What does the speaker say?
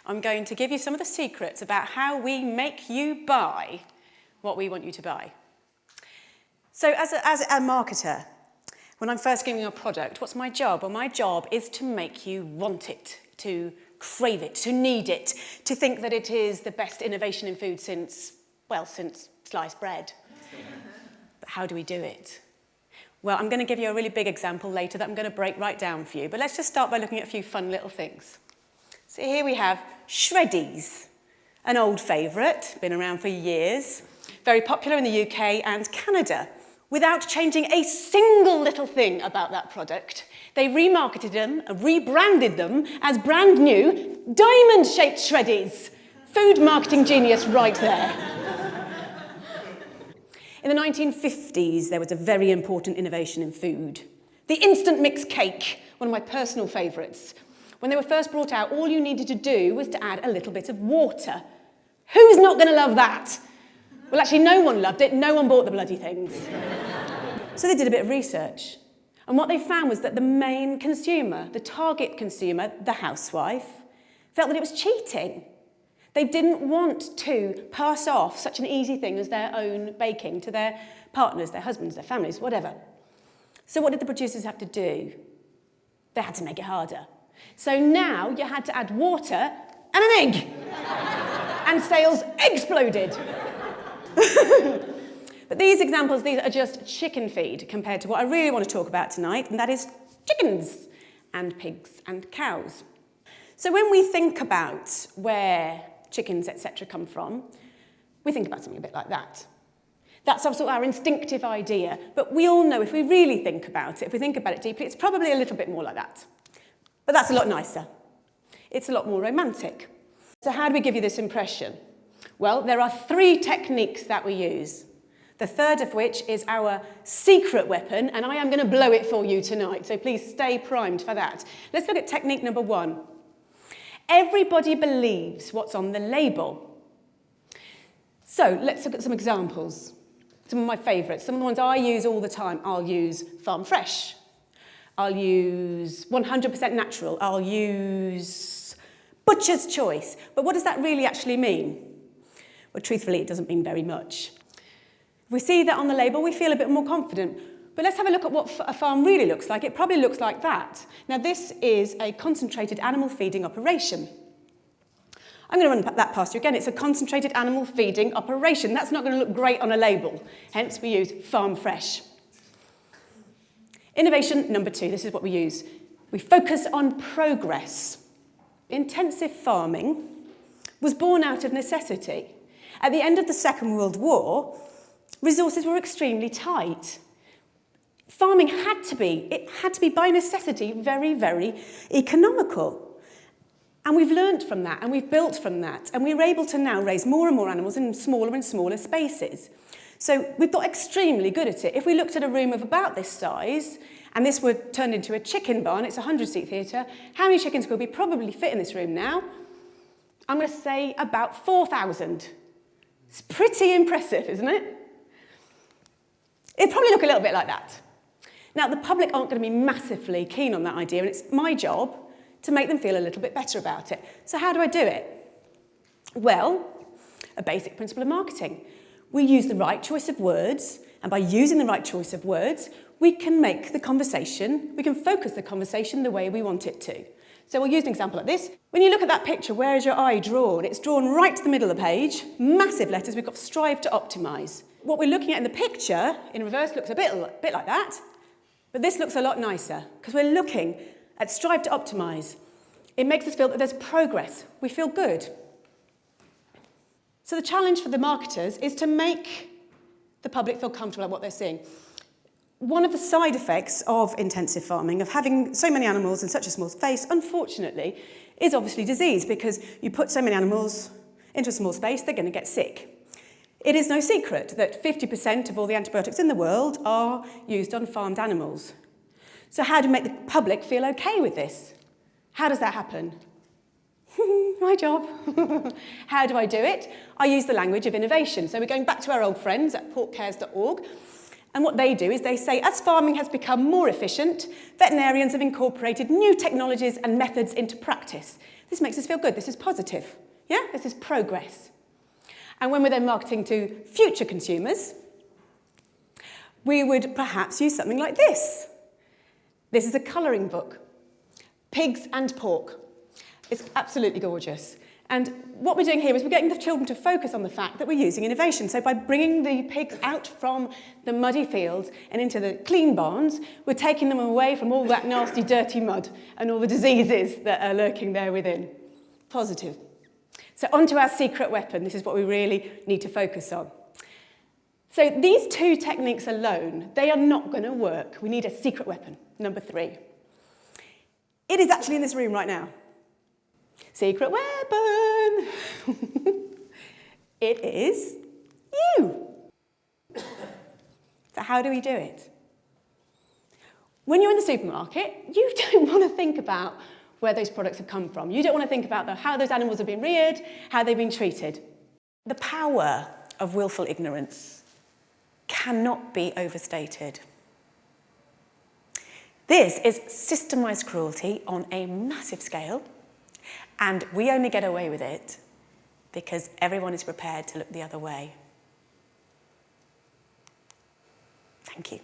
I'm going to give you some of the secrets about how we make you buy what we want you to buy. So as a marketer, when I'm first giving you a product, what's my job? Well, my job is to make you want it, to crave it, to need it, to think that it is the best innovation in food since sliced bread. But how do we do it? Well, I'm going to give you a really big example later that I'm going to break right down for you. But let's just start by looking at a few fun little things. So here we have Shreddies, an old favourite, been around for years, very popular in the UK and Canada. Without changing a single little thing about that product, they remarketed them, rebranded them as brand new diamond-shaped Shreddies. Food marketing genius right there. In the 1950s, there was a very important innovation in food. The instant mix cake, one of my personal favourites. When they were first brought out, all you needed to do was to add a little bit of water. Who's not going to love that? Well, actually, no one loved it. No one bought the bloody things. So they did a bit of research. And what they found was that the main consumer, the target consumer, the housewife, felt that it was cheating. They didn't want to pass off such an easy thing as their own baking to their partners, their husbands, their families, whatever. So what did the producers have to do? They had to make it harder. So now you had to add water and an egg. And sales exploded. But these examples, these are just chicken feed compared to what I really want to talk about tonight, and that is chickens and pigs and cows. So when we think about where chickens, etc. come from, we think about something a bit like that. That's also our instinctive idea, but we all know if we really think about it, if we think about it deeply, it's probably a little bit more like that. But that's a lot nicer. It's a lot more romantic. So how do we give you this impression? Well, there are 3 techniques that we use. The third of which is our secret weapon, and I am going to blow it for you tonight, so please stay primed for that. Let's look at technique number 1. Everybody believes what's on the label. So let's look at some examples. Some of my favourites, some of the ones I use all the time. I'll use farm fresh. I'll use 100% natural. I'll use butcher's choice. But what does that really actually mean? Well, truthfully, it doesn't mean very much. If we see that on the label, we feel a bit more confident. But let's have a look at what a farm really looks like. It probably looks like that. Now, this is a concentrated animal feeding operation. I'm going to run that past you again. It's a concentrated animal feeding operation. That's not going to look great on a label. Hence, we use farm fresh. Innovation number 2, this is what we use. We focus on progress. Intensive farming was born out of necessity. At the end of the Second World War, resources were extremely tight. Farming had to be by necessity very, very economical. And we've learnt from that, and we've built from that, and we're able to now raise more and more animals in smaller and smaller spaces. So we've got extremely good at it. If we looked at a room of about this size, and this were turned into a chicken barn, it's a 100-seat theatre, how many chickens could we probably fit in this room now? I'm going to say about 4,000. It's pretty impressive, isn't it? It'd probably look a little bit like that. Now, the public aren't going to be massively keen on that idea, and it's my job to make them feel a little bit better about it. So how do I do it? Well, a basic principle of marketing. We use the right choice of words, and by using the right choice of words, we can make the conversation, we can focus the conversation the way we want it to. So we'll use an example like this. When you look at that picture, where is your eye drawn? It's drawn right to the middle of the page, massive letters, we've got strive to optimise. What we're looking at in the picture, in reverse, looks a bit like that, but this looks a lot nicer, because we're looking at strive to optimise. It makes us feel that there's progress. We feel good. So the challenge for the marketers is to make the public feel comfortable about what they're seeing. One of the side effects of intensive farming, of having so many animals in such a small space, unfortunately, is obviously disease, because you put so many animals into a small space, they're going to get sick. It is no secret that 50% of all the antibiotics in the world are used on farmed animals. So how do we make the public feel okay with this? How does that happen? My job. How do I do it? I use the language of innovation. So we're going back to our old friends at porkcares.org. And what they do is they say, as farming has become more efficient, veterinarians have incorporated new technologies and methods into practice. This makes us feel good. This is positive. Yeah? This is progress. And when we're then marketing to future consumers, we would perhaps use something like this. This is a colouring book. Pigs and pork. It's absolutely gorgeous. And what we're doing here is we're getting the children to focus on the fact that we're using innovation. So by bringing the pigs out from the muddy fields and into the clean barns, we're taking them away from all that nasty, dirty mud and all the diseases that are lurking there within. Positive. So onto our secret weapon. This is what we really need to focus on. So these two techniques alone, they are not going to work. We need a secret weapon, number 3. It is actually in this room right now. Secret weapon! It is you. So how do we do it? When you're in the supermarket, you don't want to think about where those products have come from. You don't want to think about how those animals have been reared, how they've been treated. The power of willful ignorance cannot be overstated. This is systemised cruelty on a massive scale, and we only get away with it because everyone is prepared to look the other way. Thank you.